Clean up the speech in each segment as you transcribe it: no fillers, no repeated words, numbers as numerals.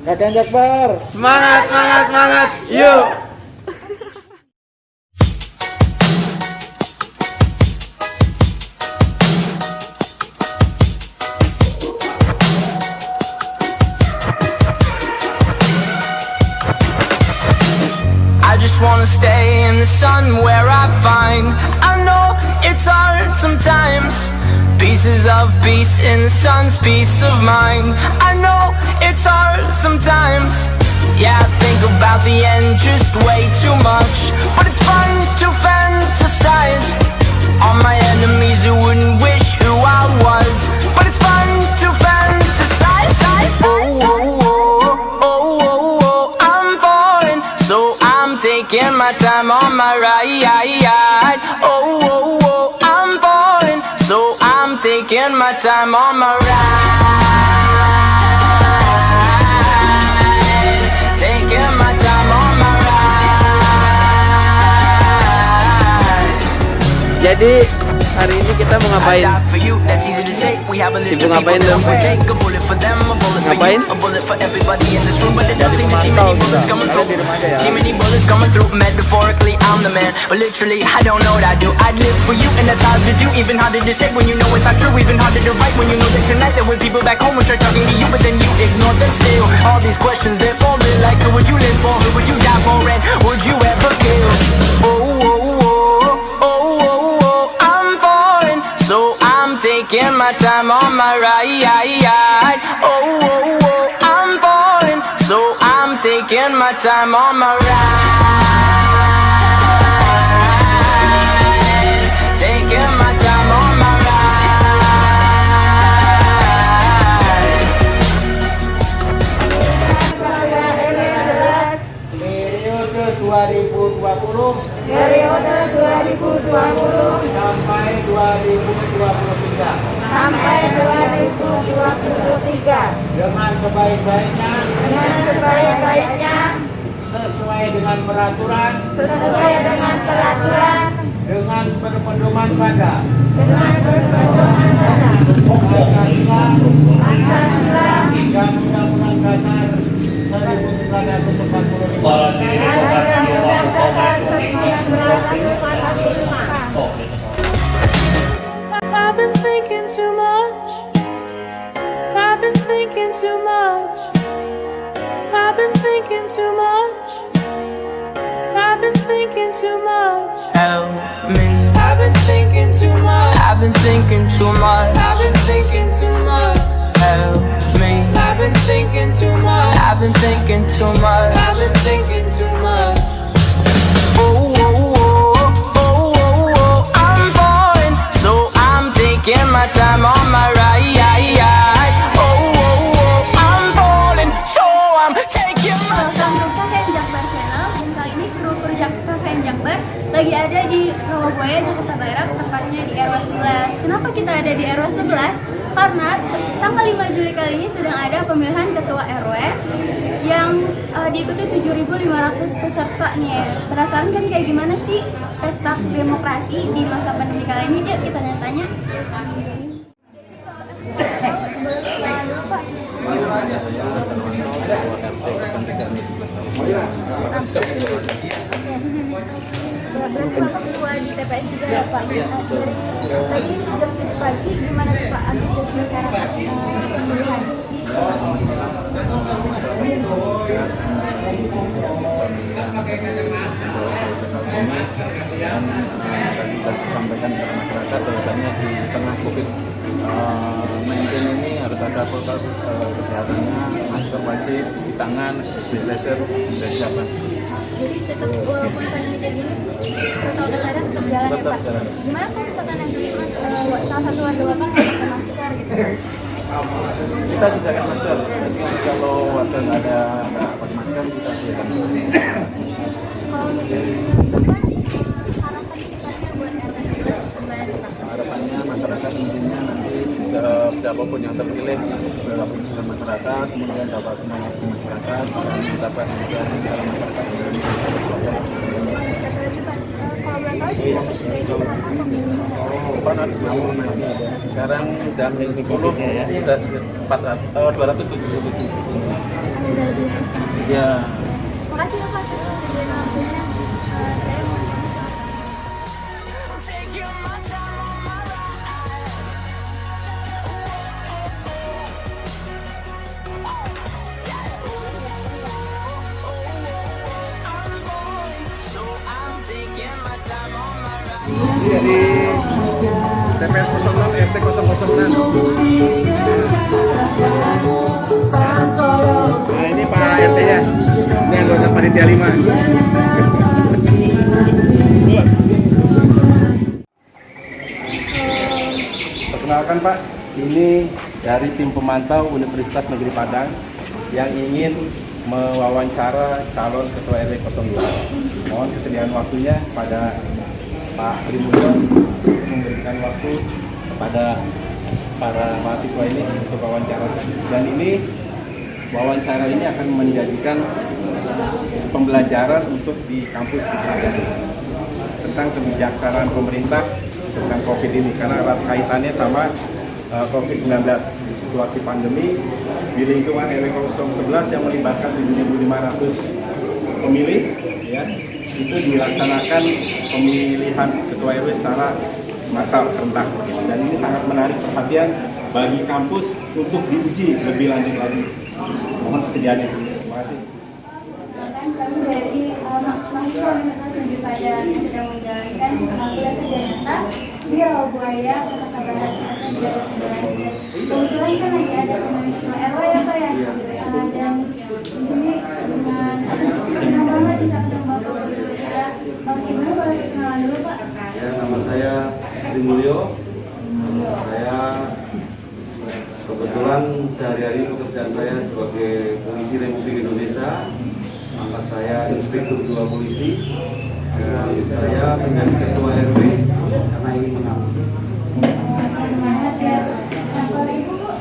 Kakek Jakbar. Semangat, semangat, semangat. Yuk. I just wanna stay in the sun where I find I know it's hard sometimes. Pieces of peace in the sun's peace of mind. I know it's hard sometimes. Yeah, I think about the end just way too much, but it's fun to fantasize. All my enemies who wouldn't wish who I was, but it's fun to fantasize. Oh, oh, oh, oh, oh, oh, I'm falling, so I'm taking my time on my ride. Oh, oh, oh, I'm falling, so I'm taking my time on my ride. Taking my time on my ride. Jadi hari ini kita mau ngapain? Sibuk ngapain dong? Ngapain? Metaphorically I'm the man, but literally I don't know what I do. I'd live for you and that's hard to do. Even harder to say when you know it's not true. Even harder to write when you know that tonight there were people back home who tried talking to you, but then you ignore them still. All these questions they're falling like, who would you live for? Who would you die for? And would you ever kill? Oh, oh, oh, oh, oh, oh, I'm falling, so I'm taking my time on my ride. Oh, oh, oh, I'm falling, so I'm taking my time on my ride. Taking my time on my ride. Periode 2020 sampai 2023 dengan sebaik-baiknya sesuai dengan peraturan dengan berpedoman pada Pancasila dan Undang-Undang Dasar 1945. I've been thinking too much. I've been thinking too much. I've been thinking too much. I've been thinking too much. Help me. I've been thinking too much. I've been thinking too much. I've been thinking too much. Help me. I've been thinking too much. I've been thinking too much. I've been thinking too much. Oh, oh, oh, oh, oh, oh, I'm falling, so I'm taking my time on my ride. Oh, oh, oh, I'm falling, so I'm taking my time. KKN Jakbar Channel, dan kali ini kru KKN Jakbar lagi ada di Rawabuaya, Jakarta Barat, tepatnya di RW 11. Kenapa kita ada di RW 11? Karena tanggal 5 Juli kali ini sedang ada pemilihan ketua RW yang diikuti 7.500 peserta nih. Penasaran kan kayak gimana sih pesta demokrasi di masa pandemi kali ini? Yuk kita tanya-tanya. Berarti Bapak ketua di TPS juga ya Pak? Tadi jam 7 pagi gimana tuh Pak antusias masyarakat pemilihan? Kita sampaikan kepada masyarakat bahwasanya di tengah COVID-19 ini harus ada protokol kesehatannya, masker wajib, cuci tangan, sanitizer sudah disiapkan. Jadi tetap walaupun pandemi kayak gini protokol kesehatan tetap jalan ya Pak? Jalan. Gimana kalau misalkan nanti salah satu warga Bapak nggak pakai masker gitu? Kita sediakan masker, jadi kalau warga nggak pakai masker kita sediakan masker. Kalau misalkan harapan kita buat RW 11 gimana nih Pak? Harapannya masyarakat intinya nanti siapapun yang terpilih bergabung dengan masyarakat, kemudian dapat melayani masyarakat dan dapat menjadi cara masyarakat Indonesia. Sekarang udah 10 ya, udah 277. Ya. Makasih ya Pak atas kejadian waktunya. Saya mau Taking my time on my ride. So I'm taking my time on my ride. Ini di TPS 06 RT 006. Nah ini Pak RT nya. Ini anggota panitia 5. Perkenalkan Pak, ini dari tim pemantau Universitas Negeri Padang yang ingin mewawancara calon Ketua RW 02. Mohon kesediaan waktunya pada Pak Trimulyo memberikan waktu kepada para mahasiswa ini untuk wawancara. Dan ini wawancara ini akan menjadikan pembelajaran untuk di kampus kita tentang kebijaksanaan pemerintah tentang COVID ini, karena erat kaitannya sama COVID-19 di situasi pandemi di lingkungan RW 011 yang melibatkan 7.500 pemilih, ya, itu dilaksanakan pemilihan ketua RW secara massal serentak, dan ini sangat menarik perhatian bagi kampus untuk diuji lebih lanjut lagi. Mohon kesediaannya. Terima kasih. kami dari mahasiswa Universitas Negeri Padang yang sedang menjalankan kuliah kerja nyata di Rawabuaya, Jakarta Barat, di RW 11. Kebetulan kan lagi ada pemilihan RW ya Pak ya, dan di sini dengan senang banget bisa ketemu Bapak Gubernur kita. Bang Simon boleh kenalan dulu Pak? Ya, nama saya Trimulyo. Saya kebetulan sehari-hari pekerjaan saya sebagai polisi Republik Indonesia. Pangkat saya Inspektur 2 Polisi. Dan saya menjadi Ketua RW karena ingin mengabdi. Semangat ya. Kalau Ibu Bu?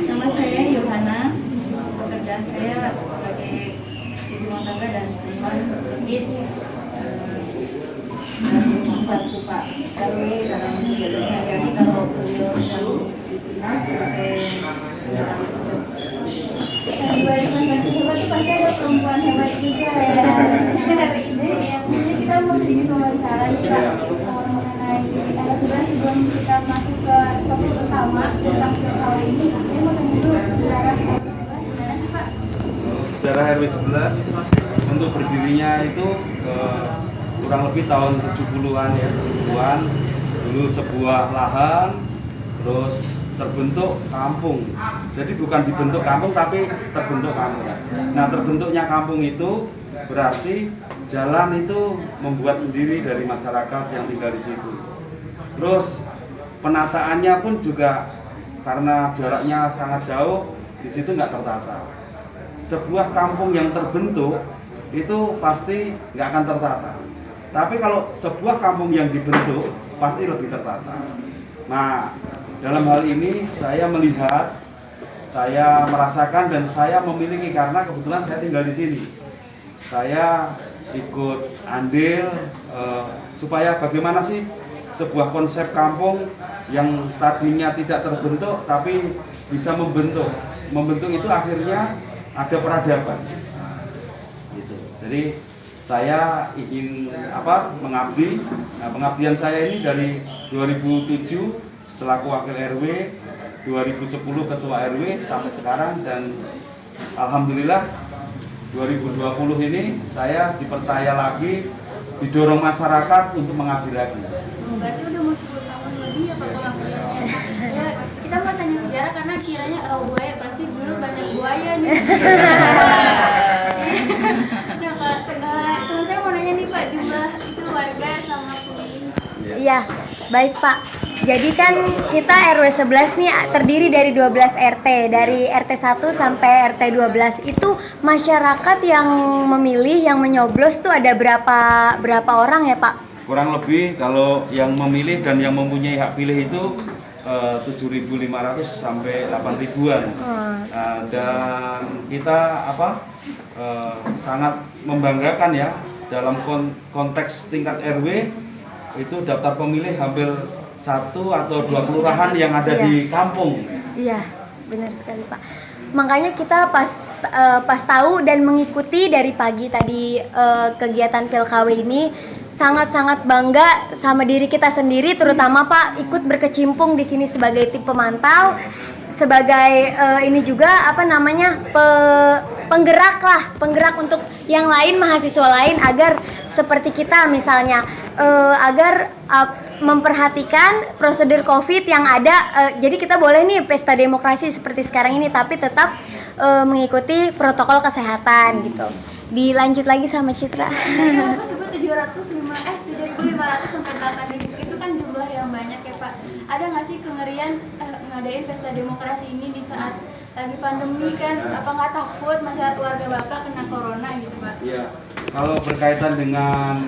Nama saya Yohana, pekerjaan saya sebagai ibu rumah tangga dan seniman lukis dan membantu Pak RW dalam kegiatan sehari-hari kalau beliau selesai. Di balik laki-laki hebat itu pasti ada perempuan hebat juga ya. Hari ini ya, ini kita mau sedikit wawancara nih Pak mengenai RW 11 sebelum kita masuk ke topik utama tentang kali ini. Saya mau tanya dulu sejarah RW 11 gimana sih Pak? Sejarah RW 11 untuk berdirinya itu kurang lebih tahun 70-an ya, 70-an. Dulu sebuah lahan, terus terbentuk kampung. Jadi bukan dibentuk kampung tapi terbentuk kampung. Nah, terbentuknya kampung itu berarti jalan itu membuat sendiri dari masyarakat yang tinggal di situ. Terus penataannya pun juga karena jaraknya sangat jauh, di situ nggak tertata. Sebuah kampung yang terbentuk itu pasti nggak akan tertata. Tapi kalau sebuah kampung yang dibentuk pasti lebih tertata. Nah, dalam hal ini saya melihat, saya merasakan dan saya memiliki karena kebetulan saya tinggal di sini. Saya ikut andil supaya bagaimana sih sebuah konsep kampung yang tadinya tidak terbentuk tapi bisa membentuk. Membentuk itu akhirnya ada peradaban. Gitu. Jadi saya ingin mengabdi. Nah, pengabdian saya ini dari 2007 selaku wakil RW, 2010 ketua RW sampai sekarang, dan alhamdulillah 2020 ini saya dipercaya lagi, didorong masyarakat untuk mengabdi lagi. Berarti udah mau 10 tahun lebih ya Pak pengabdiannya. Ya, kita mau tanya sejarah karena kiranya Rawabuaya pasti dulu banyak buaya nih. Nah, teman saya mau nanya nih Pak, jumlah itu warga sama pemilih. Iya, baik Pak. Jadi kan kita RW 11 nih terdiri dari 12 RT. Dari RT 1 sampai RT 12 itu masyarakat yang memilih, yang menyoblos tuh ada berapa orang ya Pak? Kurang lebih kalau yang memilih dan yang mempunyai hak pilih itu 7.500 sampai 8.000-an. Dan kita sangat membanggakan ya dalam konteks tingkat RW itu daftar pemilih hampir 1 atau 2 kelurahan yang ada di kampung. Iya, benar sekali Pak. Makanya kita pas pas tahu dan mengikuti dari pagi tadi kegiatan PILKW ini, sangat-sangat bangga sama diri kita sendiri, terutama Pak ikut berkecimpung di sini sebagai tim pemantau, sebagai ini juga penggerak untuk yang lain, mahasiswa lain agar seperti kita misalnya agar memperhatikan prosedur COVID yang ada. Jadi kita boleh nih pesta demokrasi seperti sekarang ini, tapi tetap mengikuti protokol kesehatan gitu. Dilanjut lagi sama Citra. Bapak sebut 7.500 sampai 8.000 itu kan jumlah yang banyak ya Pak. Ada nggak sih kengerian ngadain pesta demokrasi ini di saat lagi pandemi kan? Apa nggak takut masyarakat warga Bapak kena corona gitu Pak? Iya, kalau berkaitan dengan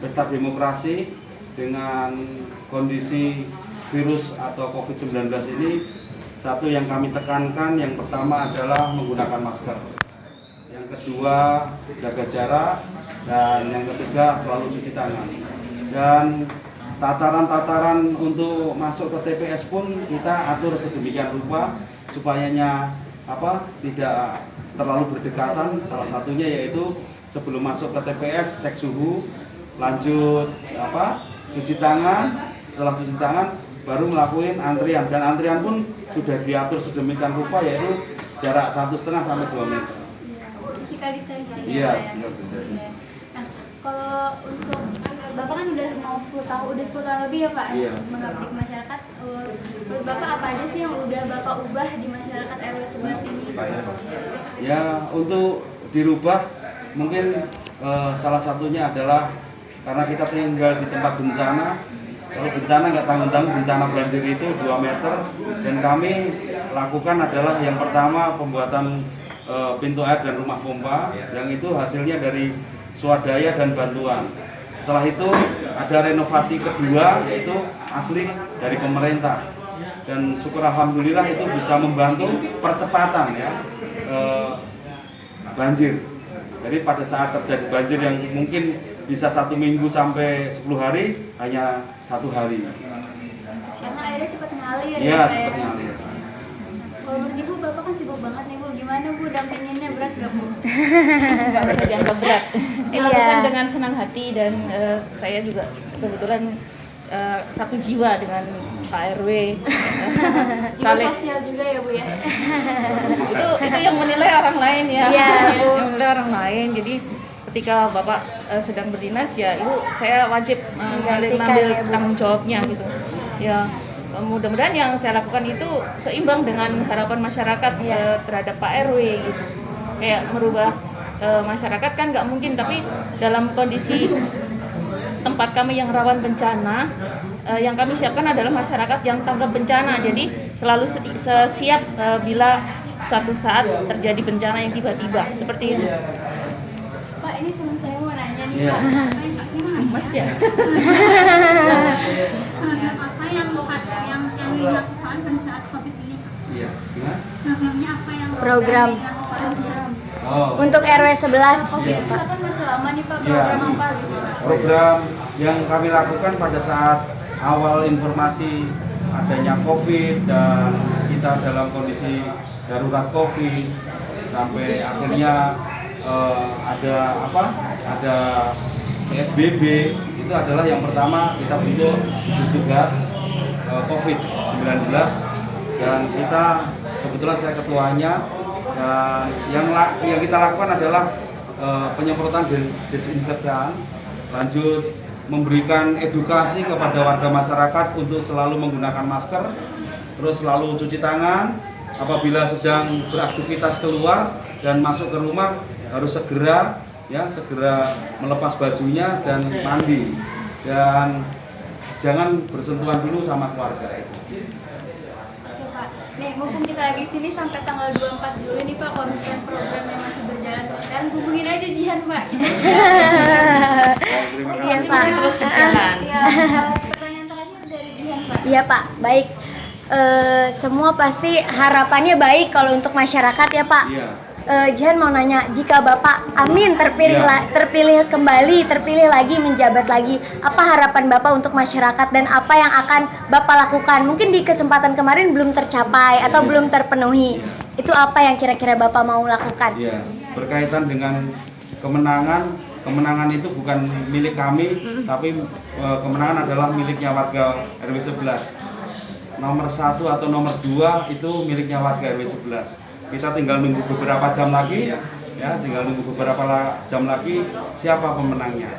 pesta demokrasi dengan kondisi virus atau COVID-19 ini, satu yang kami tekankan yang pertama adalah menggunakan masker. Yang kedua, jaga jarak, dan yang ketiga selalu cuci tangan. Dan tataran-tataran untuk masuk ke TPS pun kita atur sedemikian rupa supaya tidak terlalu berdekatan. Salah satunya yaitu sebelum masuk ke TPS cek suhu, lanjut cuci tangan. Setelah cuci tangan baru melakukan antrian, dan antrian pun sudah diatur sedemikian rupa yaitu jarak 1,5 sampai 2 meter. Physical distancing Iya, ya. Nah, kalau untuk Bapak kan udah mau 10 tahun lebih ya Pak mengabdi ke masyarakat. Menurut Bapak apa aja sih yang udah Bapak ubah di masyarakat RW 11 ini? Ya, untuk dirubah mungkin salah satunya adalah karena kita tinggal di tempat bencana. Kalau bencana nggak tanggung-tanggung, bencana banjir itu 2 meter, dan kami lakukan adalah yang pertama pembuatan pintu air dan rumah pompa, yang itu hasilnya dari swadaya dan bantuan. Setelah itu ada renovasi kedua yaitu asli dari pemerintah, dan syukur alhamdulillah itu bisa membantu percepatan banjir. Jadi pada saat terjadi banjir yang mungkin bisa 1 minggu sampai 10 hari, hanya 1 hari. Karena airnya cepat ngalir. Iya, cepat ngalir. Kalau menurut Ibu, Bapak kan sibuk banget nih Bu, gimana Bu dampinginnya, berat gak Bu? Nggak usah dianggap berat. Dilakukan Iya. dengan senang hati, dan saya juga kebetulan satu jiwa dengan Pak RW. Jiwa sosial juga ya Bu ya? itu yang menilai orang lain ya. Iya, Bu. Yang menilai orang lain. Jadi ketika Bapak sedang berdinas ya, itu saya wajib mengambil ya, Bu. tanggung jawabnya gitu. Ya, mudah-mudahan yang saya lakukan itu seimbang dengan harapan masyarakat terhadap Pak RW gitu. Kayak merubah masyarakat kan nggak mungkin, tapi dalam kondisi tempat kami yang rawan bencana, yang kami siapkan adalah masyarakat yang tanggap bencana. Jadi selalu siap bila suatu saat terjadi bencana yang tiba-tiba seperti itu. Pak, ini teman saya mau nanya nih Iya. Pak. Mas ya. Apa yang dilakukan pada saat COVID ini? Iya, gimana? Programnya apa yang Program. dilakukan? Untuk RW 11 COVID gitu, itu Pak. kan masih lama nih Pak, Iya. program apa gitu Pak? Program yang kami lakukan pada saat awal informasi adanya COVID dan kita dalam kondisi darurat COVID, sampai akhirnya ada PSBB, itu adalah yang pertama kita bentuk gugus tugas COVID-19, dan kita kebetulan saya ketuanya, dan yang kita lakukan adalah penyemprotan desinfektan, lanjut memberikan edukasi kepada warga masyarakat untuk selalu menggunakan masker, terus selalu cuci tangan, apabila sedang beraktivitas keluar dan masuk ke rumah harus segera melepas bajunya dan mandi, dan jangan bersentuhan dulu sama keluarga. Oke Pak, nih mumpung kita lagi sini sampai tanggal 24 Juli nih Pak, kalau misalkan programnya masih berjalan terus, sekarang hubungin aja Jihan Pak. Terima kasih. Iya, Pak. Terus berjalan. Iya, pertanyaan terakhir dari Jihan Pak. Iya Pak, baik. Semua pasti harapannya baik kalau untuk masyarakat ya Pak. Iya. Jihan mau nanya, jika Bapak amin terpilih terpilih lagi menjabat lagi, apa harapan Bapak untuk masyarakat dan apa yang akan Bapak lakukan? Mungkin di kesempatan kemarin belum tercapai atau belum terpenuhi. itu apa yang kira-kira Bapak mau lakukan? Ya, berkaitan dengan kemenangan itu bukan milik kami, tapi kemenangan adalah miliknya warga RW 11. Nomor 1 atau nomor 2 itu miliknya warga RW 11. Kita tinggal nunggu beberapa jam lagi, ya, tinggal nunggu beberapa jam lagi siapa pemenangnya.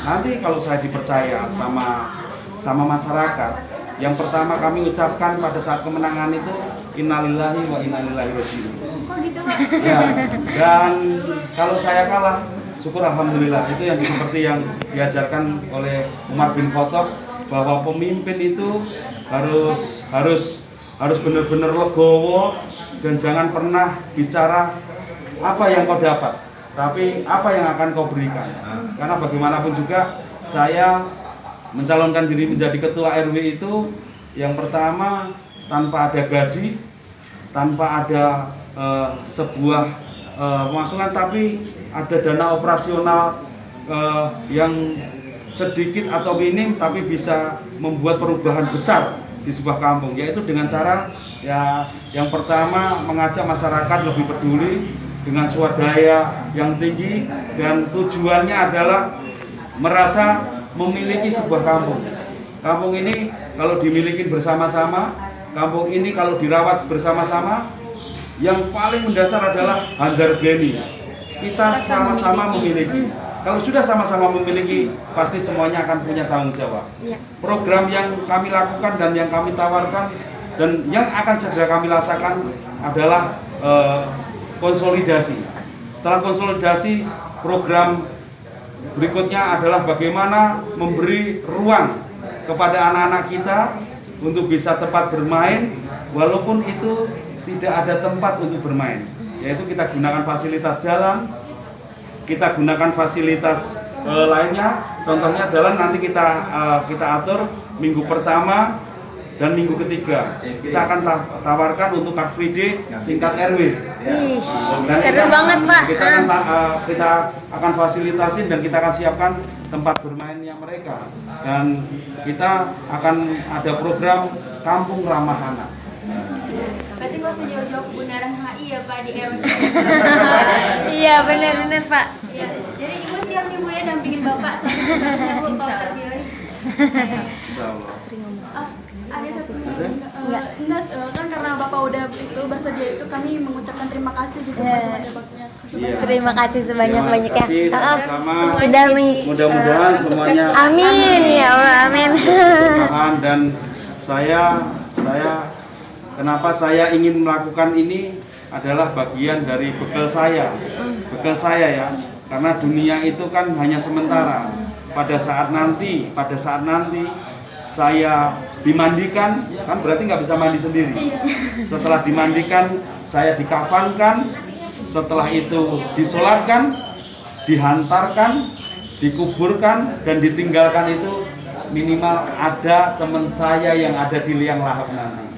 Nanti kalau saya dipercaya sama masyarakat, yang pertama kami ucapkan pada saat kemenangan itu innalillahi wa inna ilaihi raji'un. Oh gitu Pak. Ya, dan kalau saya kalah, syukur alhamdulillah. Itu yang seperti yang diajarkan oleh Umar bin Khattab, bahwa pemimpin itu harus benar-benar legowo dan jangan pernah bicara apa yang kau dapat, tapi apa yang akan kau berikan. Karena bagaimanapun juga saya mencalonkan diri menjadi ketua RW itu yang pertama tanpa ada gaji, tanpa ada sebuah pemasukan, tapi ada dana operasional yang sedikit atau minim tapi bisa membuat perubahan besar di sebuah kampung, yaitu dengan cara ya yang pertama mengajak masyarakat lebih peduli dengan swadaya yang tinggi, dan tujuannya adalah merasa memiliki sebuah kampung. Kampung ini kalau dimiliki bersama-sama, kampung ini kalau dirawat bersama-sama, yang paling mendasar adalah harmoni. Kita sama-sama memiliki. Kalau sudah sama-sama memiliki, pasti semuanya akan punya tanggung jawab. Program yang kami lakukan dan yang kami tawarkan dan yang akan segera kami laksanakan adalah konsolidasi. Setelah konsolidasi, program berikutnya adalah bagaimana memberi ruang kepada anak-anak kita untuk bisa tempat bermain, walaupun itu tidak ada tempat untuk bermain. Yaitu kita gunakan fasilitas jalan, kita gunakan fasilitas lainnya. Contohnya jalan nanti kita atur minggu pertama dan minggu ketiga. Kita akan tawarkan untuk Car Free Day tingkat RW. Ih, seru banget Pak. Kita akan fasilitasin dan kita akan siapkan tempat bermainnya mereka. Dan kita akan ada program Kampung Ramah Anak. Berarti nggak usah jauh-jauh Bundaran HI ya Pak di RW. Iya benar-benar Pak. Iya. Jadi Ibu siap nih Bu ya dampingin Bapak sampai sebenarnya Bu kalau terpilih. Insyaallah. Ada satu Enggak, kan karena Bapak udah itu bersedia itu kami mengucapkan terima kasih gitu Pak sebagai Bapaknya. Terima kasih sebanyak-banyaknya. Sama-sama. Sudah Mudah-mudahan semuanya. Amin ya Allah, amin. Dan saya kenapa saya ingin melakukan ini adalah bagian dari bekal saya ya, karena dunia itu kan hanya sementara. Pada saat nanti saya dimandikan, kan berarti nggak bisa mandi sendiri. Setelah dimandikan, saya dikafankan, setelah itu disolatkan, dihantarkan, dikuburkan, dan ditinggalkan itu minimal ada teman saya yang ada di liang lahap nanti.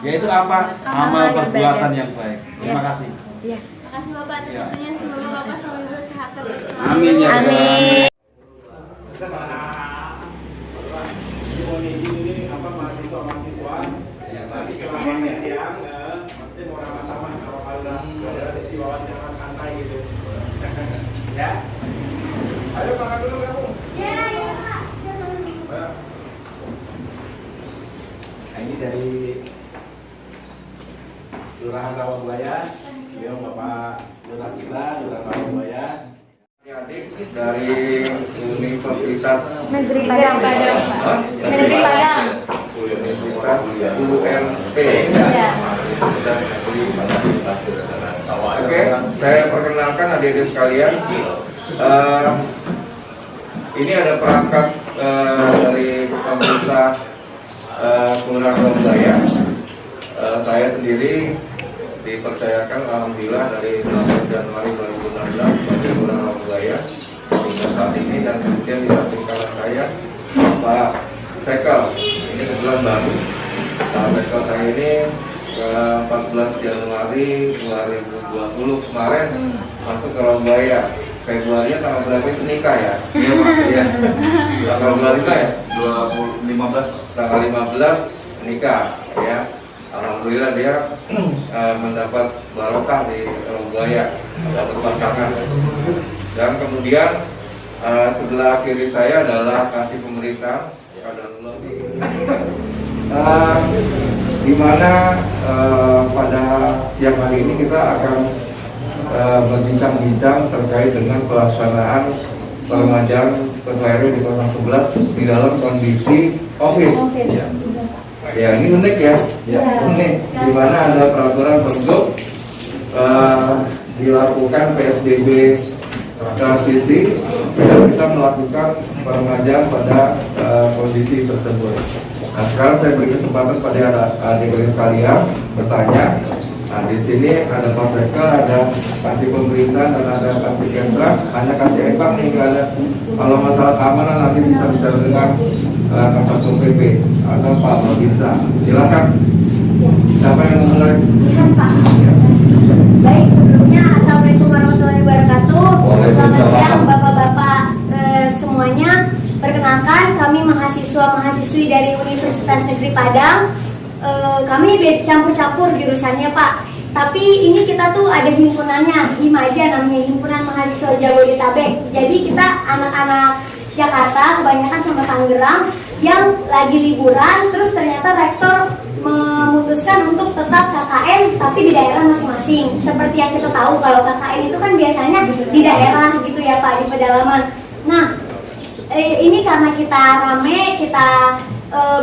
Yaitu apa? Amal perbuatan yang baik. Terima kasih. Iya. Terima kasih Bapak atas waktunya. Semoga Bapak selalu bersehat dan selalu. Amin ya Rabbal Amin. Ayo makan dulu kamu. Ya, ya Pak. Nah, ini dari Kelurahan Rawabuaya, ya Bapak Lurah kita, Lurah Rawabuaya. Adik dari Universitas Negeri Padang. Negeri Padang. Universitas UMP. Iya. Oke, saya perkenalkan adik-adik sekalian. Ini ada perangkat dari pemerintah Kelurahan Rawabuaya. Saya sendiri dipercayakan alhamdulillah dari 18 Januari 2016 sebagai Kelurahan Rawabuaya hingga saat ini, dan kemudian di samping kanan saya Pak Sekel, ini kebetulan baru. Pak Sekel saya ini 14 Januari 2020 kemarin masuk ke Rawabuaya. Februari tanggal berapa itu nikah ya? Iya Pak. Iya. Tanggal berapa ya? 15. Tanggal 15 nikah ya. alhamdulillah dia mendapat barokah di Buaya, dapat pasangan. Dan kemudian sebelah kiri saya adalah kasih pemerintah di mana pada siang hari ini kita akan berbincang-bincang terkait dengan pelaksanaan peremajaan PKRW di 011 di dalam kondisi COVID. Ya, ini unik ya, unik. Di mana ada peraturan Pergub dilakukan PSBB transisi dan kita melakukan peremajaan pada kondisi tersebut. Nah, sekarang saya beri kesempatan pada adik-adik sekalian bertanya. Nah, di sini ada Pak Sekel, ada kasih pemerintah, dan ada kasih Kesra, hanya kasih Ebang nih, nggak ada. Kalau masalah keamanan nanti bisa bicara dengan Kasatpol PP atau Pak Nobinsa. Silakan. Siapa yang mulai? Silakan Pak. Baik, sebelumnya Assalamualaikum warahmatullahi wabarakatuh. Selamat siang Bapak-Bapak semuanya. Perkenalkan, kami mahasiswa-mahasiswi dari Universitas Negeri Padang. Kami campur-campur jurusannya Pak. Tapi ini kita tuh ada himpunannya, HIMAJA namanya, Himpunan Mahasiswa Jabodetabek. Jadi kita anak-anak Jakarta, kebanyakan sama Tangerang, yang lagi liburan, terus ternyata rektor memutuskan untuk tetap KKN tapi di daerah masing-masing. Seperti yang kita tahu kalau KKN itu kan biasanya di daerah gitu ya Pak, di pedalaman. Nah, ini karena kita rame, kita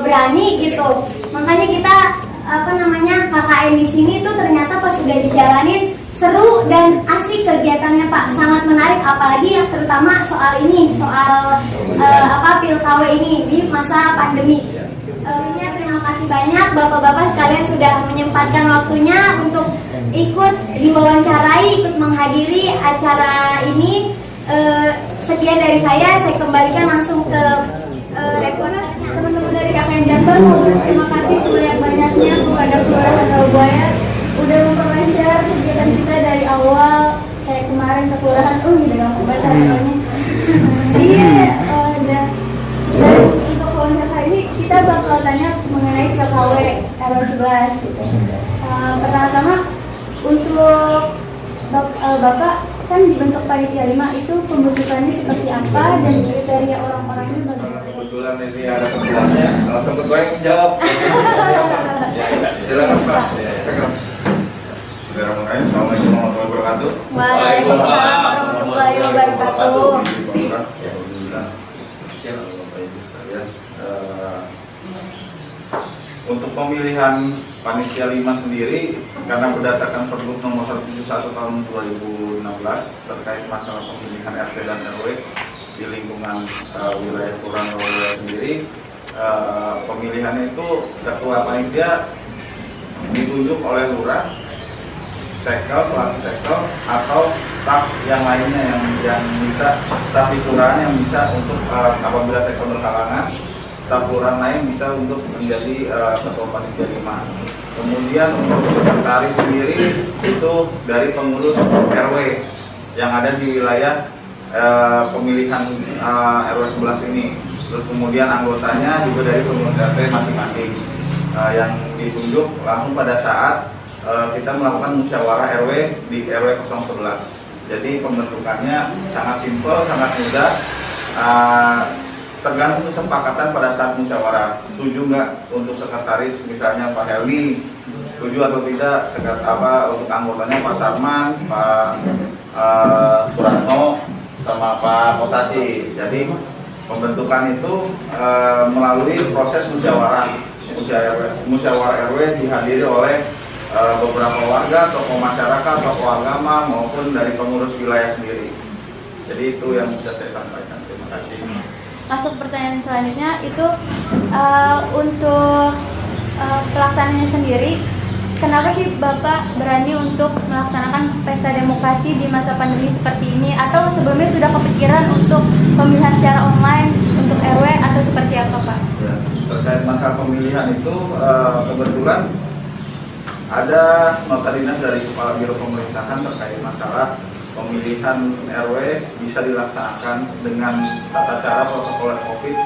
berani gitu, makanya kita KKN di sini tuh ternyata pas sudah dijalanin seru dan asik kegiatannya Pak, sangat menarik, apalagi yang terutama soal Pil KW ini di masa pandemi. Terima kasih banyak Bapak-bapak sekalian sudah menyempatkan waktunya untuk ikut diwawancarai, ikut menghadiri acara ini. Sekian dari saya kembalikan langsung ke reporternya. Teman-teman dari KKN Jember, terima kasih sebanyak-banyaknya kepada Kelurahan Buaya udah memperlancar kegiatan kita dari awal, kayak kemarin ke kelurahan, gitu dong, baca namanya. Iya, dan untuk wawancara kali ini kita bakal tanya mengenai KKW RW 11 gitu. Pertama-tama untuk Bapak kan dibentuk panitia 5 itu pembentukannya seperti apa dan kriteria orang-orangnya bagaimana? Kebetulan ini ada ketuanya, langsung ketua yang jawab. Silakan Pak. Assalamualaikum warahmatullahi wabarakatuh. Waalaikumsalam warahmatullahi wabarakatuh. Untuk pemilihan panitia 5 sendiri, karena berdasarkan Pergub nomor 171 tahun 2016 terkait masalah pemilihan RT dan RW di lingkungan wilayah Kelurahan Buaya sendiri, pemilihan itu ketua panitia ditunjuk oleh lurah, sekel, pelatih sekel, atau staf yang lainnya yang bisa, staf di kelurahan yang bisa untuk apabila sekel berhalangan, staf kelurahan lain bisa untuk menjadi ketua panitia 5. Kemudian untuk sekretaris sendiri itu dari pengurus RW yang ada di wilayah pemilihan RW 11 ini. Terus kemudian anggotanya juga dari pengurus RT masing-masing yang ditunjuk langsung pada saat kita melakukan musyawarah RW di RW 011. Jadi pembentukannya sangat simpel, sangat mudah, tergantung kesepakatan pada saat musyawarah. Setuju nggak untuk sekretaris misalnya Pak Helmi, setuju atau tidak untuk anggotanya Pak Sarman, Pak Suratno, sama Pak Kosasi. Jadi pembentukan itu melalui proses musyawarah RW dihadiri oleh beberapa warga, tokoh masyarakat, tokoh agama maupun dari pengurus wilayah sendiri. Jadi itu yang bisa saya sampaikan. Terima kasih. Masuk pertanyaan selanjutnya itu untuk pelaksanaannya sendiri, kenapa sih Bapak berani untuk melaksanakan pesta demokrasi di masa pandemi seperti ini, atau sebelumnya sudah kepikiran untuk pemilihan secara online untuk RW atau seperti apa Pak? Ya, terkait masalah pemilihan itu kebetulan ada nota dinas dari Kepala Biro Pemerintahan terkait masalah pemilihan RW bisa dilaksanakan dengan tata cara protokol COVID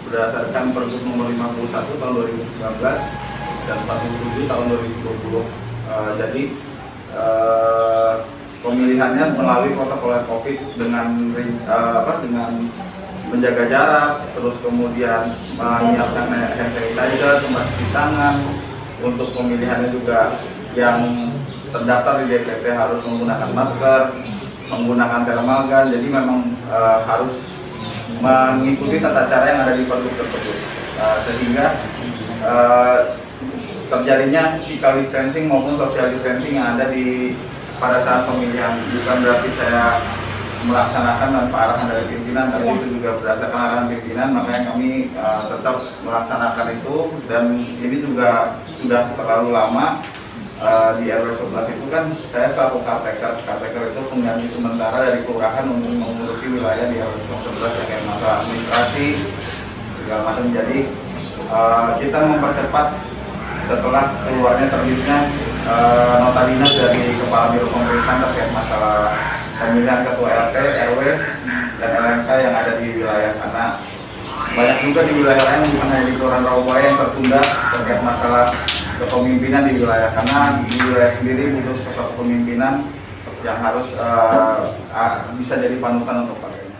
berdasarkan Pergub nomor 51 tahun 2019 dan 47 tahun 2020. Jadi pemilihannya melalui protokol COVID dengan dengan menjaga jarak, terus kemudian menyiapkan hand sanitizer, tempat cuci tangan. Untuk pemilihannya juga yang terdaftar di DPT harus menggunakan masker, menggunakan thermal gun. Jadi memang harus mengikuti tata cara yang ada di Pergub tersebut, sehingga terjadinya physical distancing maupun social distancing yang ada pada saat pemilihan. Bukan berarti saya melaksanakan tanpa arahan dari pimpinan, tapi itu juga berdasarkan arahan pimpinan, makanya kami tetap melaksanakan itu. Dan ini juga sudah terlalu lama. Di RW 11 itu kan saya selaku caretaker itu pengganti sementara dari kelurahan untuk mengurusi wilayah di RW 11 yang kayak masalah administrasi segala macam. Jadi kita mempercepat setelah keluarnya terbitnya nota dinas dari Kepala Biro Pemerintahan terkait masalah pemilihan ketua RT, RW, dan LMK yang ada di wilayah, karena banyak juga di wilayah lain bukan hanya di Kelurahan Rawabaya yang tertunda terkait masalah kepemimpinan di wilayah, karena di wilayah sendiri butuh sosok kepemimpinan yang harus bisa jadi panutan untuk partainya.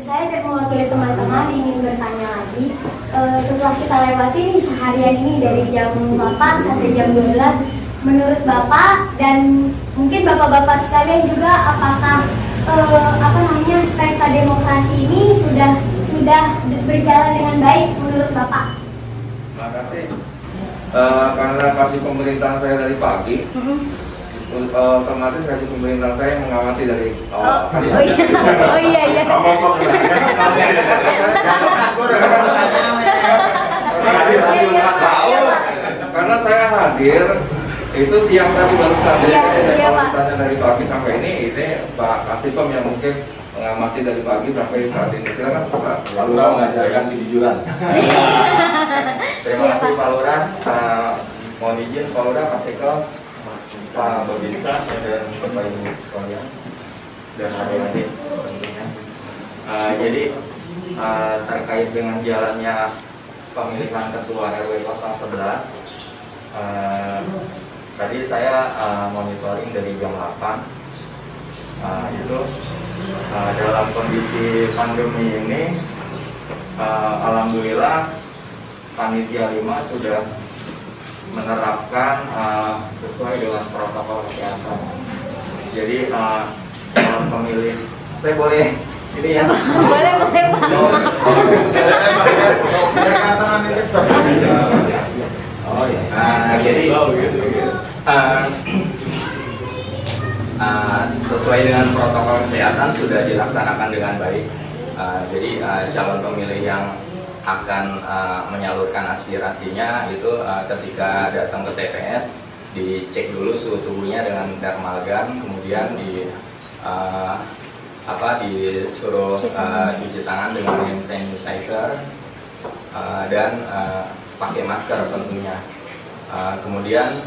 Saya mewakili teman-teman ingin bertanya lagi. Setelah kita lewati ini seharian ini dari jam 8 sampai jam 12, menurut Bapak dan mungkin Bapak-bapak sekalian juga, apakah pesta demokrasi ini sudah berjalan dengan baik menurut Bapak? Terima kasih. Karena kasih pemerintahan saya dari pagi, otomatis kasih pemerintahan saya mengamati dari iya. Karena saya hadir itu siang tadi baru saja. Kalau dari pagi sampai ini Pak Kasipom yang mungkin mengamati dari pagi sampai saat ini. Silakan Pak. Lalu mengajarkan kejujuran. Terima kasih Pak Lurah. Mohon izin Pak Lurah, Pak Sekel, Pak Babinsa, dan Bapak Ibu sekalian dan adik-adik tentunya. Jadi terkait dengan jalannya pemilihan ketua RW 011, tadi saya monitoring dari jam 8. Itu dalam kondisi pandemi ini, alhamdulillah panitia 5 sudah menerapkan sesuai dengan protokol kesehatan. Jadi calon pemilih, saya boleh ini ya? Boleh Pak. Oh ya. Jadi sesuai dengan protokol kesehatan sudah dilaksanakan dengan baik. Jadi calon pemilih yang akan menyalurkan aspirasinya itu ketika datang ke TPS dicek dulu suhu tubuhnya dengan thermal gun, kemudian disuruh cuci tangan dengan hand sanitizer dan pakai masker tentunya. Kemudian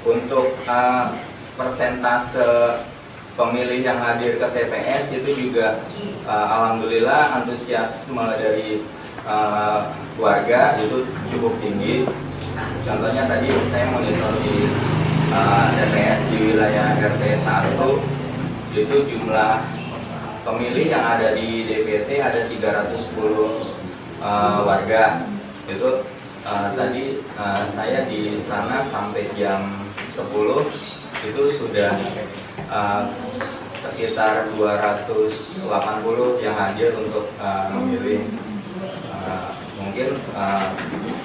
untuk persentase pemilih yang hadir ke TPS itu juga alhamdulillah antusiasme dari warga itu cukup tinggi. Contohnya tadi saya monitor di TPS di wilayah RT 1 itu jumlah pemilih yang ada di DPT ada 310 warga. Itu tadi saya di sana sampai jam 10 itu sudah sekitar 280 yang hadir untuk memilih. Mungkin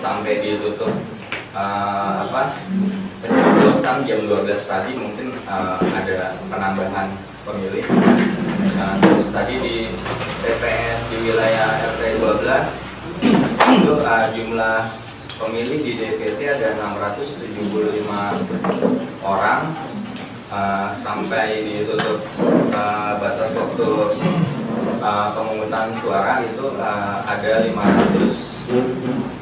sampai ditutup pencoblosan jam 12 tadi mungkin ada penambahan pemilih. Terus tadi di TPS di wilayah RT 12 itu jumlah pemilih di DPT ada 675 orang. Sampai ditutup batas waktu pemungutan suara itu ada 500,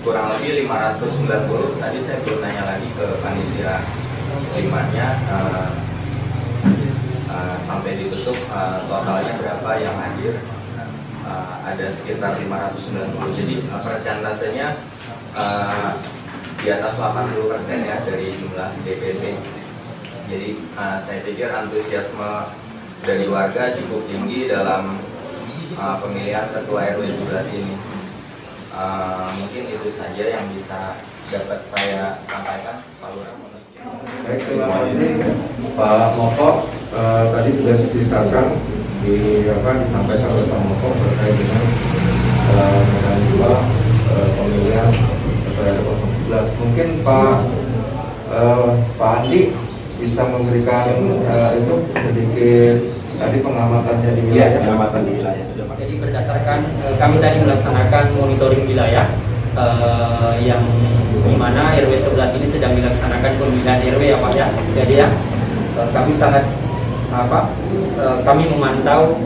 kurang lebih 590. Tadi saya belum nanya lagi ke panitia 5-nya sampai ditutup totalnya berapa yang hadir. Ada sekitar 590. Jadi persentasenya di atas 80% ya dari jumlah DPT. Jadi saya pikir antusiasme dari warga cukup tinggi dalam pemilihan ketua RW 11 ini. Mungkin itu saja yang bisa dapat saya sampaikan, Pak Lurah. Baik, terima kasih Pak Moko. Tadi sudah diceritakan disampaikan oleh Pak Moko terkait dengan mekanisme pemilihan ketua RW 11. Mungkin Pak Andi bisa memberikan itu sedikit tadi pengamatannya di wilayah. Pengamatan di wilayah. Jadi berdasarkan kami tadi melaksanakan monitoring wilayah yang dimana RW 11 ini sedang dilaksanakan pemilihan RW ya Pak ya. Jadi ya kami sangat kami memantau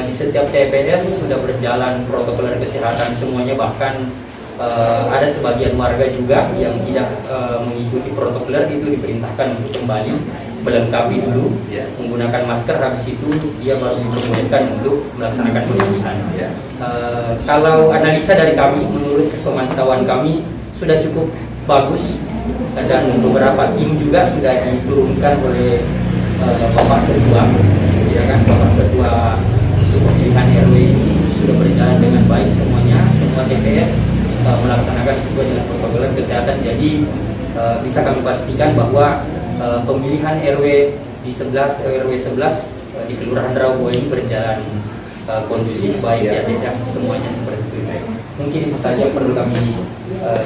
di setiap TPS sudah berjalan protokol kesehatan semuanya, bahkan ada sebagian warga juga yang tidak mengikuti protokoler itu diperintahkan untuk kembali melengkapi dulu menggunakan masker, habis itu dia baru diperbolehkan untuk melaksanakan pemilihan. Kalau analisa dari kami, menurut pemantauan kami sudah cukup bagus dan beberapa tim juga sudah diturunkan oleh Bapak Ketua, ya kan, Bapak Ketua pemilihan RW ini sudah berjalan dengan baik semuanya, semua TPS melaksanakan sesuai dengan protokol kesehatan. Jadi bisa kami pastikan bahwa pemilihan RW di 11 RW 11 di Kelurahan Rawabuaya ini berjalan kondusif, baik ya, semuanya seperti itu. Mungkin itu saja yang perlu kami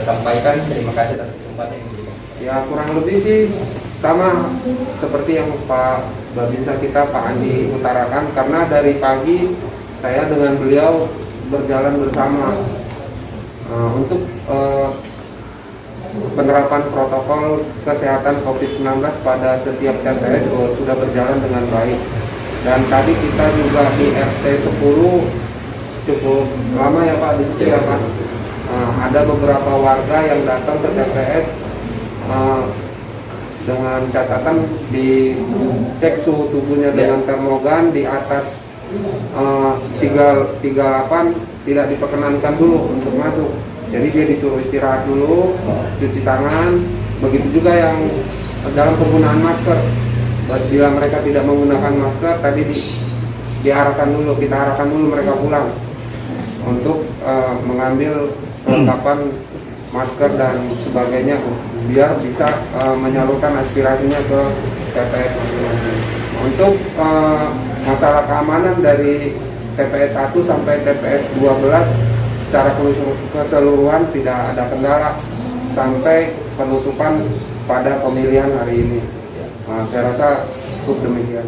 sampaikan. Terima kasih atas kesempatan yang diberikan. Ya, kurang lebih sih sama seperti yang Pak Babinsa kita Pak Andi utarakan, karena dari pagi saya dengan beliau berjalan bersama untuk penerapan protokol kesehatan COVID-19 pada setiap TPS sudah berjalan dengan baik. Dan tadi kita juga di RT 10 cukup lama ya Pak di sini ya Pak. Ada beberapa warga yang datang ke TPS dengan catatan dicek suhu tubuhnya dengan termogan di atas 38, tidak diperkenankan dulu untuk masuk. Jadi dia disuruh istirahat dulu, cuci tangan. Begitu juga yang dalam penggunaan masker. Bila mereka tidak menggunakan masker, tadi kita arahkan dulu mereka pulang untuk mengambil perlengkapan masker dan sebagainya biar bisa menyalurkan aspirasinya ke TPS masing-masing. Untuk masalah keamanan dari TPS 1 sampai TPS 12 secara keseluruhan tidak ada kendala sampai penutupan pada pemilihan hari ini. Saya rasa cukup demikian.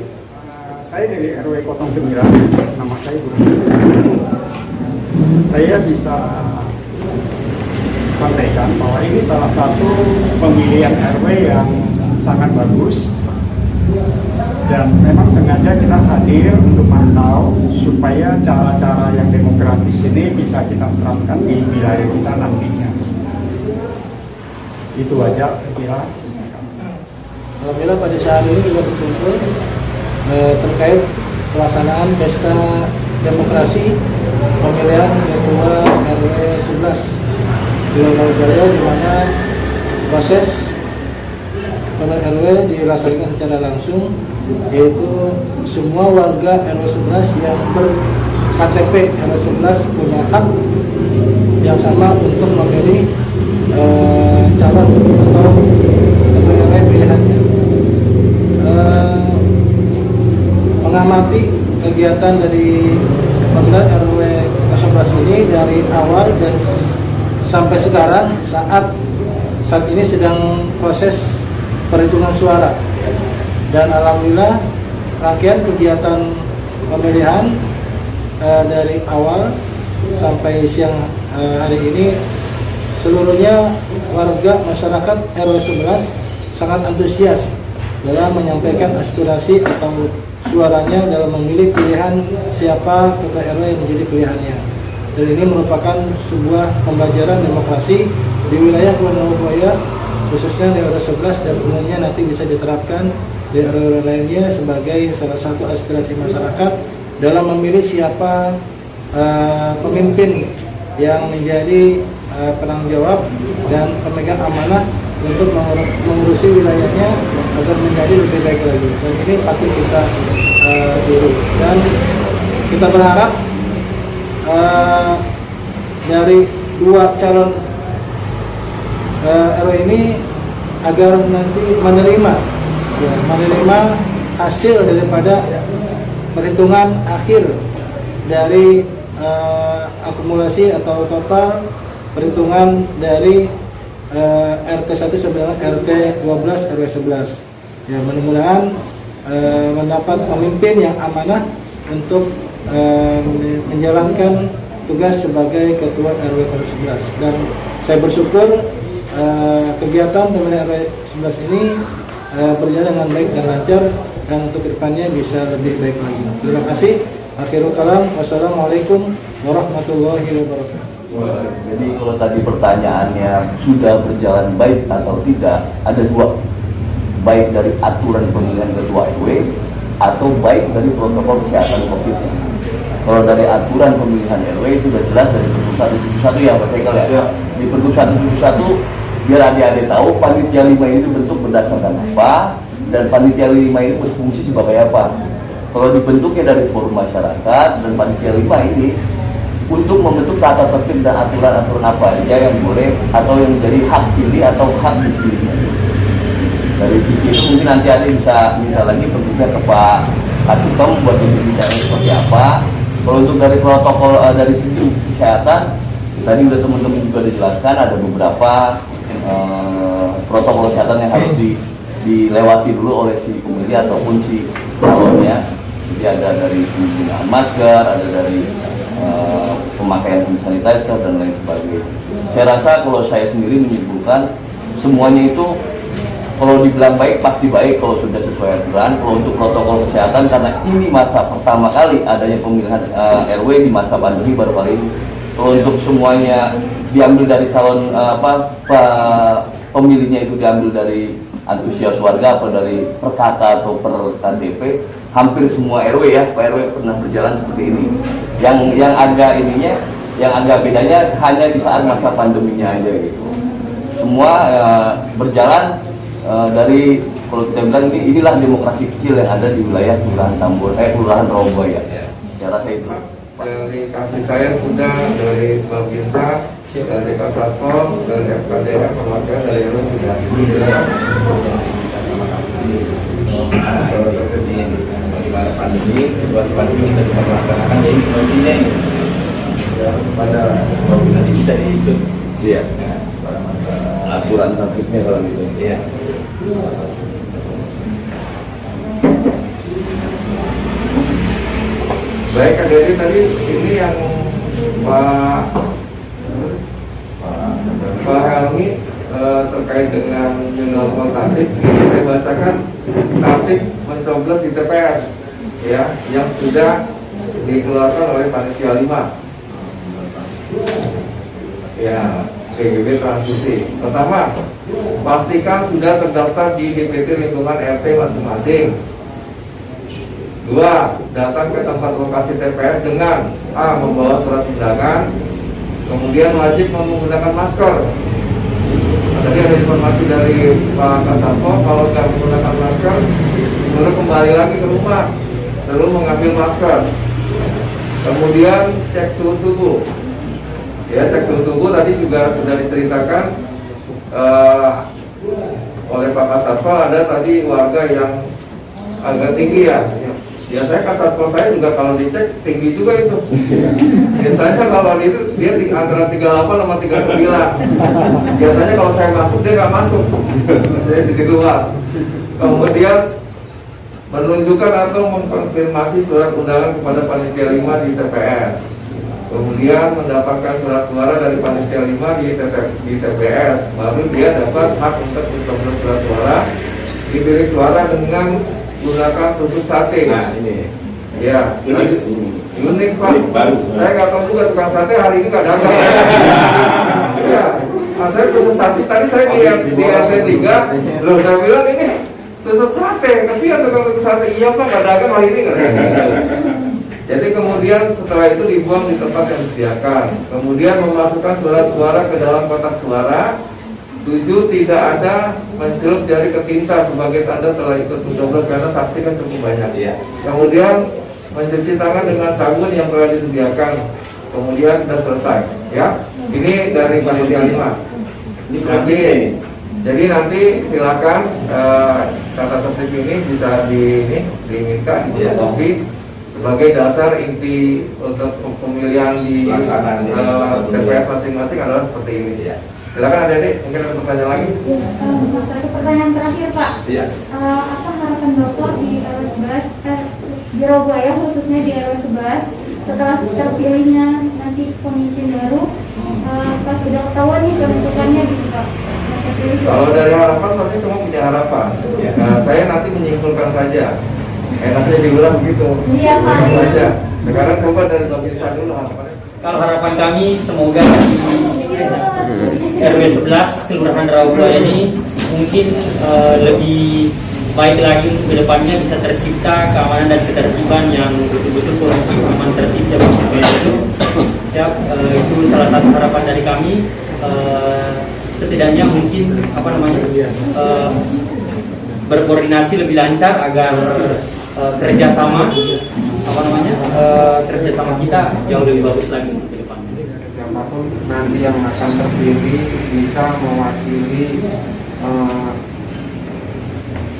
Saya dari RW 09, nama saya Guru. Saya bisa sampaikan bahwa ini salah satu pemilihan RW yang sangat bagus, dan memang sengaja kita hadir untuk mantau supaya cara-cara yang demokratis ini bisa kita terapkan di wilayah kita nantinya. Itu aja kira. Alhamdulillah pada saat ini juga berkumpul terkait pelaksanaan pesta demokrasi pemilihan ketua RW 11 di Rawabuaya, di mana proses pemilihan RW dilaksanakan secara langsung, yaitu semua warga RW 11 yang ber-KTP RW 11 punya hak yang sama untuk memilih calon atau ketua RW pilihannya. Mengamati kegiatan dari pemilihan RW 11 ini dari awal dan sampai sekarang saat ini sedang proses perhitungan suara, dan alhamdulillah rangkaian kegiatan pemilihan dari awal sampai siang hari ini seluruhnya warga masyarakat RW 11 sangat antusias dalam menyampaikan aspirasi atau suaranya dalam memilih pilihan siapa ketua RW yang menjadi pilihannya. Dan ini merupakan sebuah pembelajaran demokrasi di wilayah Kelurahan Rawabuaya, khususnya di RW 11, dan umumnya nanti bisa diterapkan di RW lainnya sebagai salah satu aspirasi masyarakat dalam memilih siapa pemimpin yang menjadi penanggung jawab dan pemegang amanah untuk mengurusi wilayahnya agar menjadi lebih baik lagi. Dan ini patut kita dulu. Dan kita berharap dari dua calon RW ini agar nanti menerima hasil daripada perhitungan akhir dari akumulasi atau total perhitungan dari RT 1 sampai RT 12 RW 11. Ya, mudah-mudahan mendapat pemimpin yang amanah untuk menjalankan tugas sebagai ketua RW 11. Dan saya bersyukur kegiatan teman RW 11 ini berjalan dengan baik dan lancar, dan untuk kedepannya bisa lebih baik lagi. Terima kasih. Akhirul kalam. Wassalamualaikum warahmatullahi wabarakatuh. Jadi kalau tadi pertanyaannya sudah berjalan baik atau tidak, ada dua, baik dari aturan pemilihan ketua RW atau baik dari protokol kesehatan COVID. Kalau dari aturan pemilihan RW itu sudah jelas dari Pergub 171 ya Pak Tegal ya. Di Pergub 171 biar adik-adik tahu panitia 5 ini dibentuk berdasarkan apa dan panitia 5 ini berfungsi sebagai apa. Kalau dibentuknya dari forum masyarakat dan panitia 5 ini untuk membentuk tata tertib dan aturan-aturan apa aja yang boleh atau yang menjadi hak pilih atau hak dipilih. Dari sisi itu mungkin nanti ada bisa minta lagi bentuknya ke Pak Katikom buat bicara seperti apa. Kalau untuk dari protokol dari sisi kesehatan tadi udah teman-teman juga dijelaskan ada beberapa protokol kesehatan yang harus dilewati dulu oleh si pemilih ataupun si calonnya. Jadi ada dari penggunaan masker, ada dari pemakaian hand sanitizer dan lain sebagainya. Saya rasa kalau saya sendiri menyimpulkan semuanya itu kalau dibilang baik pasti baik kalau sudah sesuai aturan. Kalau untuk protokol kesehatan karena ini masa pertama kali adanya pemilihan RW di masa pandemi baru kali ini. Kalau untuk semuanya diambil dari calon pemilihnya itu diambil dari antusias warga atau dari perkata atau per KTP, hampir semua RW ya Pak RW pernah berjalan seperti ini. Yang agak ininya, yang agak bedanya hanya di saat masa pandeminya aja gitu. Semua berjalan dari kalau kita bilang inilah demokrasi kecil yang ada di wilayah Kelurahan Tambun, Kelurahan Rawabaya. Saya rasa itu. Dari kasih saya sudah dari Babinsa, dari Kasatpol, dari FKDM, perwakilan dari RW sudah. Bagaimana pandemi, situasi pandemi kita bisa melaksanakan, jadi kuncinya ini pada nanti bisa diisu. Iya. Aturan tertibnya kalau gitu. Iya. Baik, jadi tadi ini yang Pak Helmi terkait dengan melakukan tatip, ini saya bacakan tatip mencoblos di TPS ya, yang sudah dikeluarkan oleh panitia 5 ya, PGB transisi. Pertama, pastikan sudah terdaftar di DPT lingkungan RT masing-masing. 2. Datang ke tempat lokasi TPS dengan A. Membawa surat undangan, kemudian wajib menggunakan masker. Tadi ada informasi dari Pak Kasatpol, kalau tidak menggunakan masker, lalu kembali lagi ke rumah, lalu mengambil masker. Kemudian cek suhu tubuh. Ya, cek suhu tubuh tadi juga sudah diceritakan oleh Pak Kasatpol. Ada tadi warga yang agak tinggi ya. Biasanya Kasatpol saya juga kalau dicek tinggi juga itu. Biasanya kalau itu dia antara 38 sama 39. Biasanya kalau saya masuk dia nggak masuk. Saya di keluar. Kemudian menunjukkan atau mengkonfirmasi surat undangan kepada panitia 5 di TPS. Kemudian mendapatkan surat suara dari panitia 5 di TPS. Baru dia dapat hak untuk mencoblos surat suara. Dipilih suara dengan gunakan tusuk sate. Nah ini ya unik Pak, baru. Saya nggak tahu juga tukang sate hari ini nggak dagang. Ya, saya tusuk sate tadi saya di RT 3 loh, saya bilang ini tusuk sate, kasihan tukang tusuk sate. Iya Pak, nggak dagang hari ini nggak dagang. Jadi kemudian kemudian setelah itu dibuang di tempat yang disediakan. Kemudian memasukkan surat suara ke dalam kotak suara. 7. Tidak ada mencelup jari ke tinta sebagai tanda telah ikut mencoblos karena saksi kan cukup banyak. Kemudian mencuci tangan dengan sabun yang telah disediakan. Kemudian sudah selesai. Ya, ini dari panitia 5. Jadi nanti silakan tata tertib ini bisa diminta difotokopi sebagai dasar inti untuk pemilihan di TPS masing-masing adalah seperti ini. Silakan adik-adik, mungkin ada pertanyaan lagi? Satu pertanyaan terakhir Pak. Iya. Apa harapan Bapak di RW 11 di Roboya khususnya di RW 11 setelah terpilihnya nanti pemimpin baru pas sudah ketahuan nih pembentukannya gitu Pak? Kalau dari harapan pasti semua punya harapan. Nah, saya nanti menyimpulkan saja. Enaknya diulang begitu. Iya Pak. Saja. Sekarang coba dari Mbak Bisa dulu harapannya. Kalau harapan kami semoga di RW 11 Kelurahan Rawabelaya ini mungkin lebih baik lagi untuk kedepannya bisa tercipta keamanan dan ketertiban yang betul-betul kondusif, aman, tertib dan itu. Siap, itu salah satu harapan dari kami. Setidaknya mungkin berkoordinasi lebih lancar agar kerjasama kerjasama kita jauh lebih bagus lagi ke depan. Siapapun nanti yang akan terpilih bisa mewakili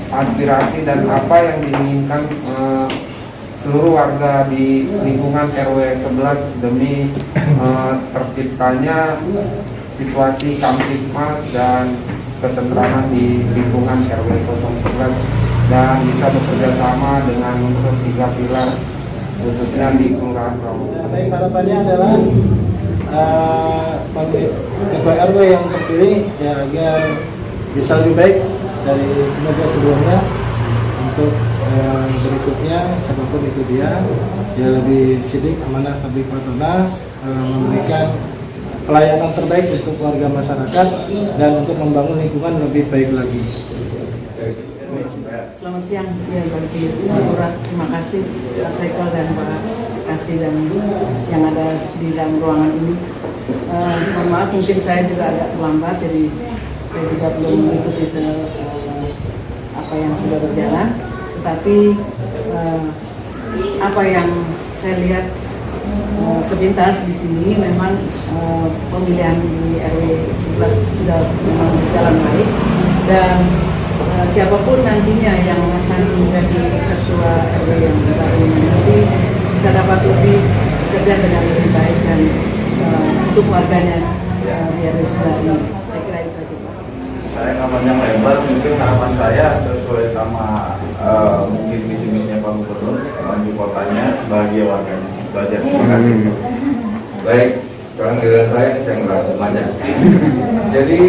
aspirasi dan apa yang diinginkan seluruh warga di lingkungan RW 11 demi terciptanya situasi kamtipmas dan ketentraman di lingkungan RW 011 dan bisa bekerja sama dengan unsur 3 pilar khususnya di Kelurahan Rawabelaya. Baik, harapannya adalah ketua RW yang terpilih ya agar bisa lebih baik dari kinerja sebelumnya untuk berikutnya siapapun itu dia lebih sidik, amanah, tabligh, fatulah, memberikan pelayanan terbaik untuk warga masyarakat dan untuk membangun lingkungan lebih baik lagi. Selamat siang, ya bagi Lurah, terima kasih Pak Saikal dan Pak Kasih dan yang ada di dalam ruangan ini. Mohon maaf mungkin saya juga agak terlambat, jadi saya juga belum mengikuti apa yang sudah berjalan. Tetapi apa yang saya lihat sepintas di sini memang pemilihan di RW 11 sudah memang berjalan baik dan siapapun nantinya yang akan menjadi ketua RW yang baru nanti bisa dapat lebih bekerja dengan lebih baik dan untuk warganya di RW 11 ini. Saya kira itu saja Pak. Saya nggak panjang lebar, mungkin harapan saya sesuai sama mungkin visi-misinya Pak Gubernur, maju kotanya, bahagia warganya. Belajar. Terima kasih. Baik, sekarang giliran saya ngerasa banyak. Jadi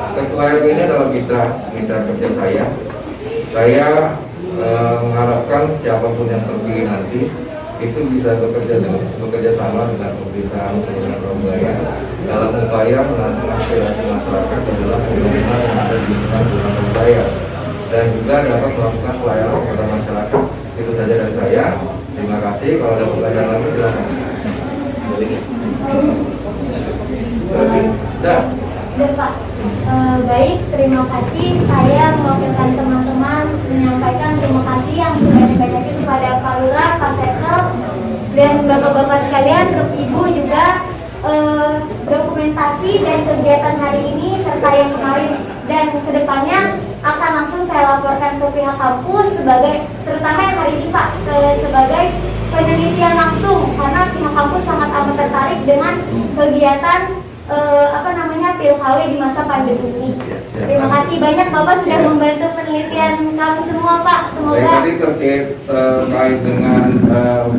ketua RW ini adalah mitra kerja saya. Saya mengharapkan siapapun yang terpilih nanti itu bisa bekerja sama dengan pemerintahan Kelurahan Rawabelaya dalam upaya menampung aspirasi masyarakat adalah pembangunan yang ada di lingkungan Kelurahan Rawabelaya dan juga dapat melakukan pelayanan kepada masyarakat. Itu saja dari saya. Terima kasih. Kalau ada pertanyaan lagi silakan. Pak. Baik, terima kasih. Saya mewakilkan teman-teman menyampaikan terima kasih yang sebanyak-banyaknya kepada Pak Lurah, Pak Setel, dan Bapak-Bapak sekalian, Ibu juga dokumentasi dan kegiatan hari ini serta yang kemarin dan kedepannya akan langsung saya laporkan ke pihak kampus sebagai terutama yang hari ini Pak sebagai penelitian langsung karena pihak kampus sangat amat tertarik dengan kegiatan PILKW di masa pandemi ini. Terima kasih banyak Bapak sudah membantu penelitian kami semua Pak. Semoga tadi terkait dengan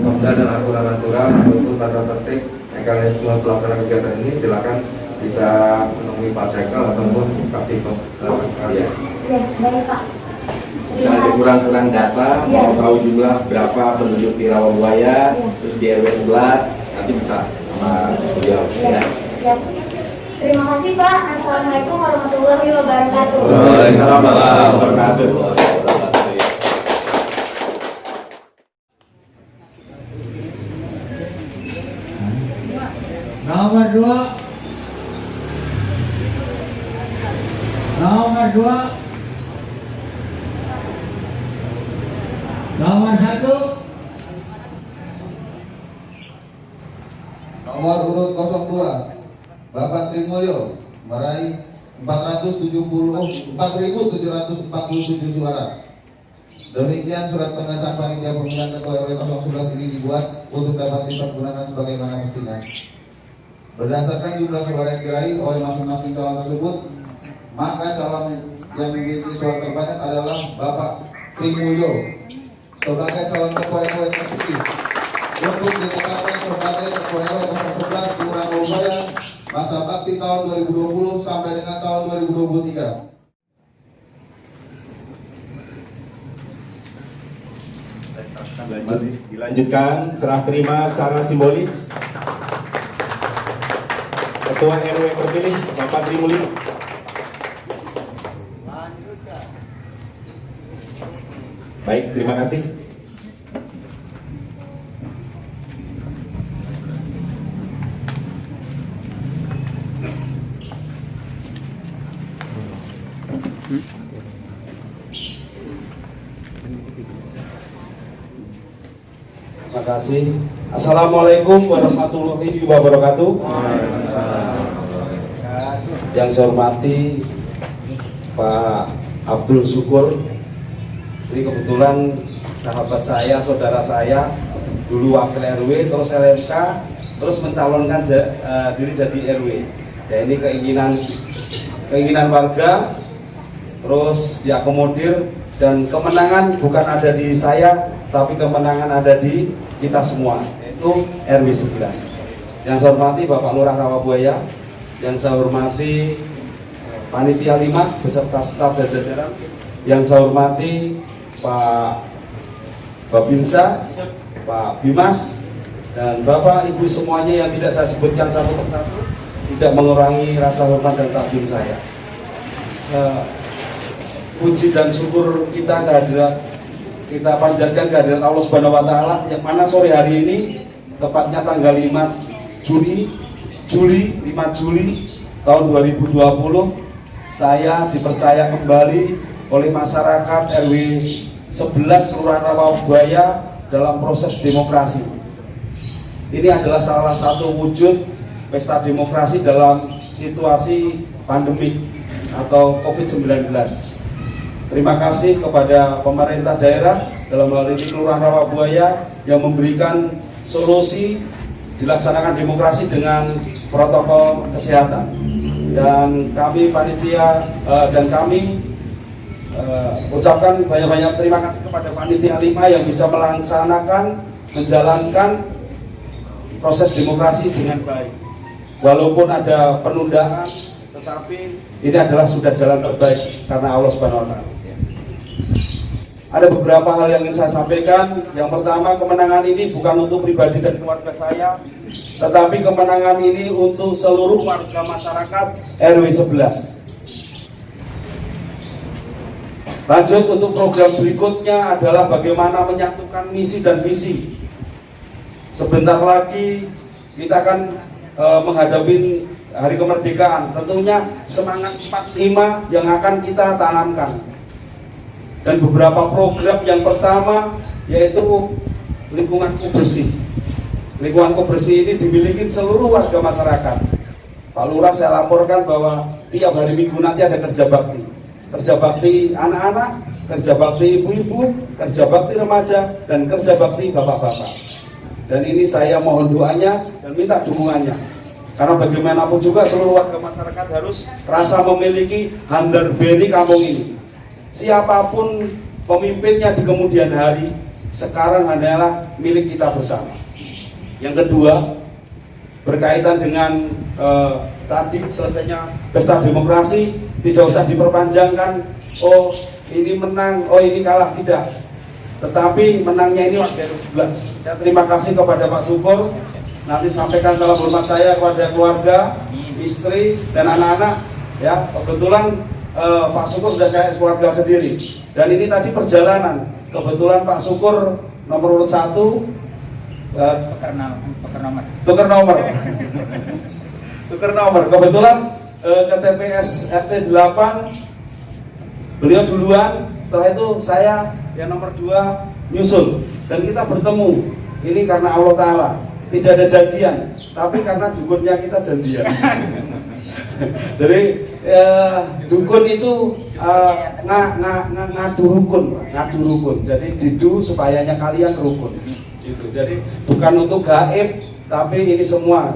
pemda dan aturan-aturan untuk tata tertib mekanisme pelaksana kegiatan ini silakan bisa menemui Pak Sekal ataupun kasih ya, baik Pak. Bisa ada kurang-kurang data, mau tahu jumlah berapa penduduk di Rawabelaya, terus di RW 11, nanti bisa sama beliau ya. Ya. Terima kasih Pak. Assalamualaikum warahmatullahi wabarakatuh. Waalaikumsalam warahmatullahi wabarakatuh. Nomor 2. Nomor 2. Nomor 1. Nomor urut 02 Bapak Trimulyo meraih 4.747 suara. Demikian surat penugasan panitia pemilihan ketua RW 011 ini dibuat untuk dapat dipergunakan sebagaimana mestinya. Berdasarkan jumlah suara yang diraih oleh masing-masing calon tersebut, maka calon yang memiliki suara terbanyak adalah Bapak Trimulyo sebagai calon ketua RW terpilih untuk ditetapkan sebagai ketua RW 011 Kelurahan Rawabaya masa bakti tahun 2020 sampai dengan tahun 2023. Dilanjutkan serah terima secara simbolis Ketua RW terpilih Bapak Trimulyo. Baik, terima kasih. Terima kasih. Assalamualaikum warahmatullahi wabarakatuh. Yang saya hormati Pak Abdul Syukur. Ini kebetulan sahabat saya, saudara saya, dulu wakil RW, terus LMK, terus mencalonkan diri jadi RW. Ya, ini keinginan warga, terus diakomodir, dan kemenangan bukan ada di saya, tapi kemenangan ada di kita semua, yaitu RW 11. Yang saya hormati Bapak Lurah Rawabaya, yang saya hormati Panitia 5 beserta staf dan jajaran, yang saya hormati Pak Babinsa, Pak Bimas, dan Bapak Ibu semuanya yang tidak saya sebutkan satu persatu, tidak mengurangi rasa hormat dan takdim saya. Puji dan syukur kita kehadirat, kita panjatkan kehadirat Allah Subhanahu wa Ta'ala, yang mana sore hari ini tepatnya tanggal 5 Juli tahun 2020 saya dipercaya kembali oleh masyarakat RW 11 Kelurahan Rawabaya dalam proses demokrasi. Ini adalah salah satu wujud pesta demokrasi dalam situasi pandemik atau COVID-19. Terima kasih kepada pemerintah daerah dalam hal ini Kelurahan Rawabaya yang memberikan solusi dilaksanakan demokrasi dengan protokol kesehatan. Dan kami panitia dan kami ucapkan banyak-banyak terima kasih kepada Panitia 5 yang bisa menjalankan proses demokrasi dengan baik. Walaupun ada penundaan, tetapi ini adalah sudah jalan terbaik karena Allah Subhanahu wa Ta'ala. Ada beberapa hal yang ingin saya sampaikan. Yang pertama, kemenangan ini bukan untuk pribadi dan keluarga saya, tetapi kemenangan ini untuk seluruh warga masyarakat RW 11. Lanjut untuk program berikutnya adalah bagaimana menyatukan misi dan visi. Sebentar lagi kita akan menghadapi Hari Kemerdekaan. Tentunya semangat 45 yang akan kita tanamkan. Dan beberapa program, yang pertama yaitu lingkunganku bersih. Lingkunganku bersih ini dimiliki seluruh warga masyarakat. Pak Lurah, saya laporkan bahwa tiap hari Minggu nanti ada kerja bakti. Kerja bakti anak-anak, kerja bakti ibu-ibu, kerja bakti remaja, dan kerja bakti bapak-bapak. Dan ini saya mohon doanya dan minta dukungannya. Karena bagaimanapun juga seluruh warga masyarakat harus rasa memiliki handar beni kampung ini. Siapapun pemimpinnya di kemudian hari, sekarang adalah milik kita bersama. Yang kedua, berkaitan dengan tadi selesainya pesta demokrasi, tidak usah diperpanjangkan, oh ini menang, oh ini kalah, tidak. Tetapi menangnya ini warga RW 11. Ya, terima kasih kepada Pak Syukur. Nanti sampaikan salam hormat saya kepada keluarga, istri, dan anak-anak. Ya, kebetulan Pak Syukur sudah saya keluarga sendiri. Dan ini tadi perjalanan. Kebetulan Pak Syukur nomor urut 1, Tukar nomor. Tukar nomor. Kebetulan ke TPS RT 8 beliau duluan, setelah itu saya yang nomor 2 nyusul dan kita bertemu. Ini karena Allah Ta'ala, tidak ada janjian, tapi karena dukunnya kita janjian. Jadi dukun itu ngadu rukun. Jadi didu supayanya kalian rukun. Gitu. Jadi bukan untuk gaib, tapi ini semua.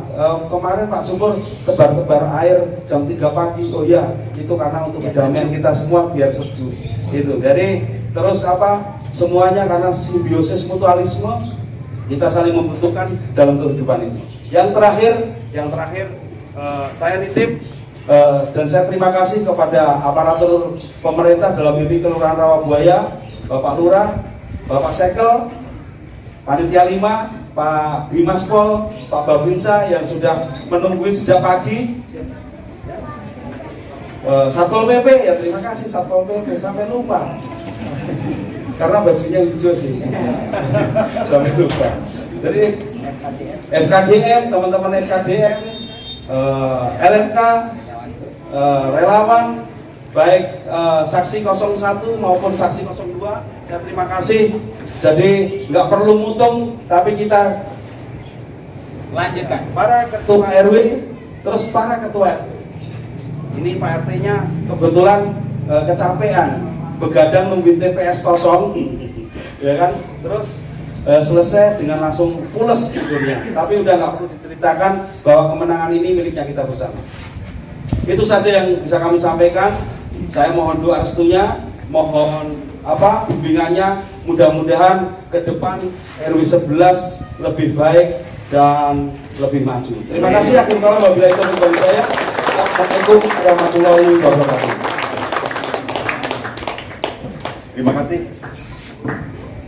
Kemarin Pak Syukur tebar-tebar air jam 3 pagi. Oh ya, itu karena untuk kedamaian kita semua biar sejuk. Gitu. Jadi terus semuanya karena simbiosis mutualisme, kita saling membutuhkan dalam kehidupan ini. Yang terakhir saya nitip dan saya terima kasih kepada aparatur pemerintah dalam ini Kelurahan Rawabuaya, Bapak Lurah, Bapak Sekel, Panitia 5, Pak Bimaspol, Pak Babinsa yang sudah menungguin sejak pagi. Satpol PP ya, terima kasih Satpol PP, sampai lupa. Karena bajunya hijau sih. Sampai lupa. Jadi FKDM, teman-teman FKDM, LMK, relawan, baik saksi 01 maupun saksi 02, saya terima kasih. Jadi nggak perlu mutung, tapi kita lanjutkan. Para ketua RW, terus para ketua. Ini Pak RT-nya kebetulan kecapean, begadang nungguin TPS kosong, ya kan? Terus selesai dengan langsung pules tidurnya. Tapi udah nggak perlu diceritakan bahwa kemenangan ini miliknya kita bersama. Itu saja yang bisa kami sampaikan. Saya mohon doa restunya, mohon bimbingannya. Mudah-mudahan ke depan RW 11 lebih baik dan lebih maju. Terima kasih. Akhir kala wabillahi taufiq wal hidayah. Assalamualaikum warahmatullahi wabarakatuh.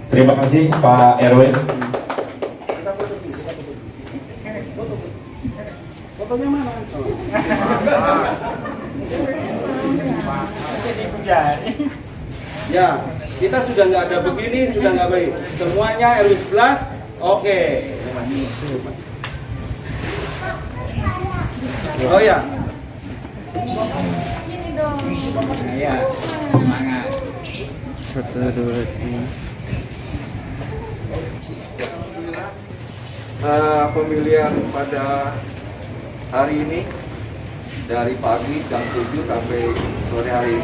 Terima kasih Pak RW. Fotonya mana? Ya, kita sudah nggak ada begini, sudah nggak baik. Semuanya RW 11, oke. Oh ya. Ya, semangat. 1, 2, 3. Pemilihan pada hari ini dari pagi jam 7 sampai sore hari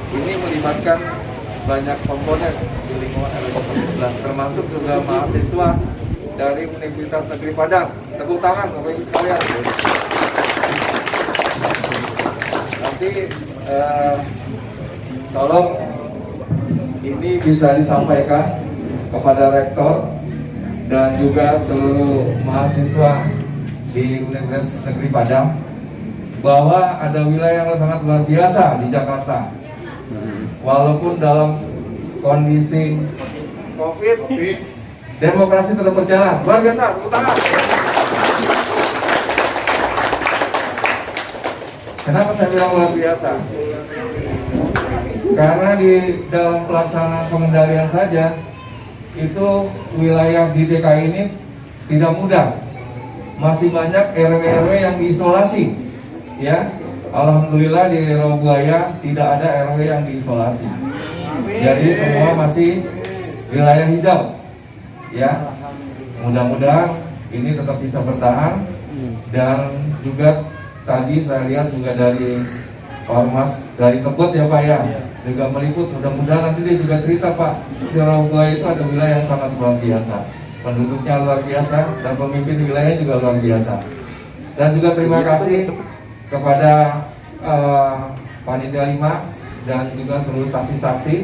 ini melibatkan banyak komponen di lingkungan RW 11, termasuk juga mahasiswa dari Universitas Negeri Padang. Tepuk tangan Bapak Ibu sekalian. Nanti tolong ini bisa disampaikan kepada rektor dan juga seluruh mahasiswa di Universitas Negeri Padang bahwa ada wilayah yang sangat luar biasa di Jakarta. Walaupun dalam kondisi COVID, demokrasi tetap berjalan. Luar biasa, tepuk tangan. Kenapa saya bilang luar biasa? Karena di dalam pelaksanaan pengendalian saja itu wilayah di DKI ini tidak mudah. Masih banyak RW-RW yang diisolasi, ya. Alhamdulillah di Rawabuaya tidak ada RW yang diisolasi. Jadi semua masih wilayah hijau, ya. Mudah-mudahan ini tetap bisa bertahan. Dan juga tadi saya lihat juga dari Ormas dari Tebet ya Pak ya, juga meliput. Mudah-mudahan nanti dia juga cerita Pak, di Rawabuaya itu ada wilayah yang sangat luar biasa, penduduknya luar biasa dan pemimpin wilayahnya juga luar biasa. Dan juga terima kasih kepada Panitia 5 dan juga seluruh saksi-saksi,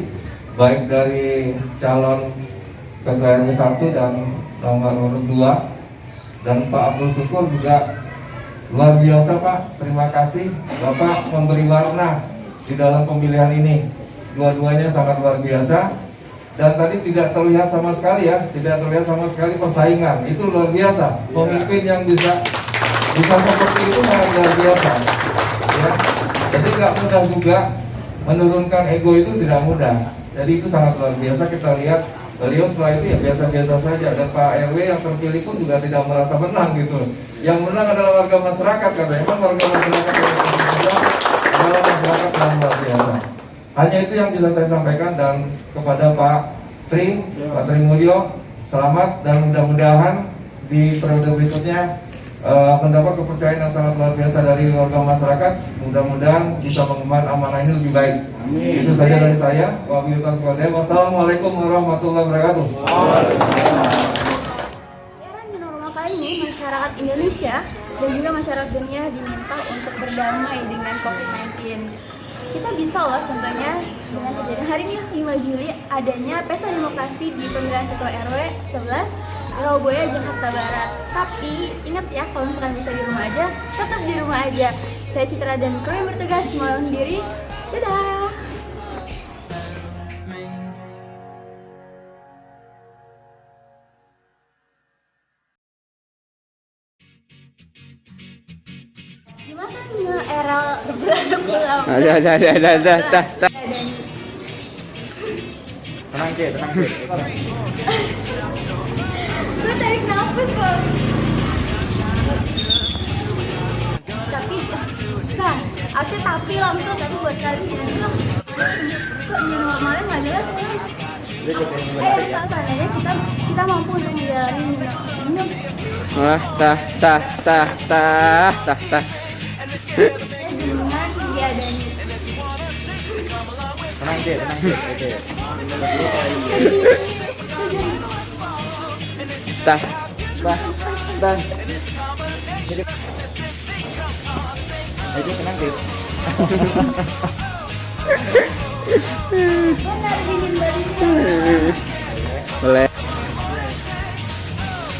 baik dari calon Ketua RW 1 dan nomor 2 dan Pak Abdul Syukur juga luar biasa Pak. Terima kasih Bapak memberi warna di dalam pemilihan ini. Dua-duanya sangat luar biasa. Dan tadi tidak terlihat sama sekali ya, tidak terlihat sama sekali persaingan. Itu luar biasa. Pemimpin yang bisa seperti itu sangat luar biasa. Ya. Jadi nggak mudah juga menurunkan ego itu, tidak mudah. Jadi itu sangat luar biasa. Kita lihat Beliau setelah itu ya biasa-biasa saja, dan Pak RW yang terpilih pun juga tidak merasa menang gitu. Yang menang adalah warga masyarakat, katanya. Emang warga masyarakat adalah masyarakat yang luar biasa. Hanya itu yang bisa saya sampaikan, dan kepada Pak Tri Mulyo, selamat, dan mudah-mudahan di periode berikutnya mendapat kepercayaan yang sangat luar biasa dari warga masyarakat. Mudah-mudahan bisa mengemban amanah ini lebih baik. Amin. Itu saja dari saya. Wassalamualaikum warahmatullahi wabarakatuh. Era new normal kali ini, masyarakat Indonesia dan juga masyarakat dunia diminta untuk berdamai dengan COVID-19. Kita bisa loh, contohnya dengan kejadian hari ini 5 Juli adanya pesta demokrasi di pemilihan ketua RW 11 Rawabuaya, Jakarta Barat. Tapi ingat ya, kalau misalkan bisa di rumah aja, tetap di rumah aja. Saya Citra dan kru yang bertugas mau undur diri. Dadah. Gimana nih era berbulan-bulan? Ada. Tenang Cik. Gue tarik nafas kok. Tapi kan, aku tapi langsung tadi buat kali ini kok new normalnya nggak jelas ya. Seandainya kita mampu untuk menjalani minum. Wah, tah. Dengan diadanya. Tenang Cik. Oke. Tah. Jadi ayo tenang Cik. Boleh.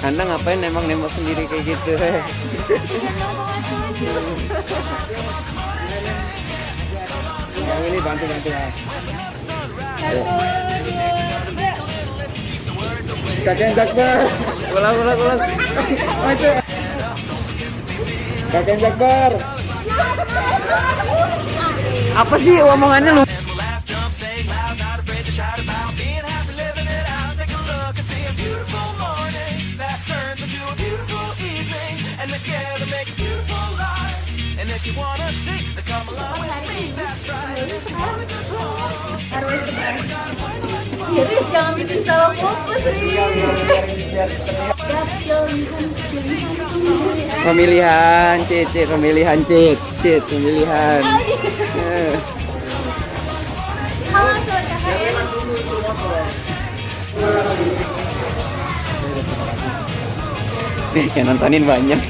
Anda ngapain emang nembak sendiri kayak gitu? Yang ini bantu ya. Kakek Jakbar. Ulang. Kakek Jakbar. Apa sih omongannya lu? Jadi jangan bikin salah fokus Pemilihan Cit. Halo Sobat KKN. Nih, yang nontonin banyak.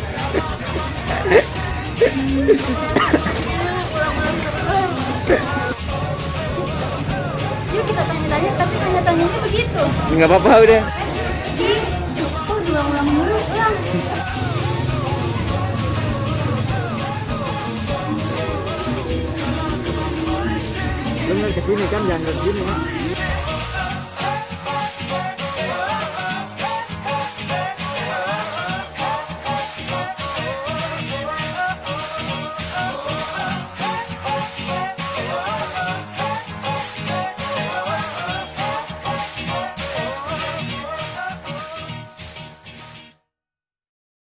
Yuk kita tanya-tanya, tapi tanya-tanyanya begitu. Nggak apa-apa udah. Kok diulang-ulang dulu, ulang. Lu nggak kesini kan, jangan kesini.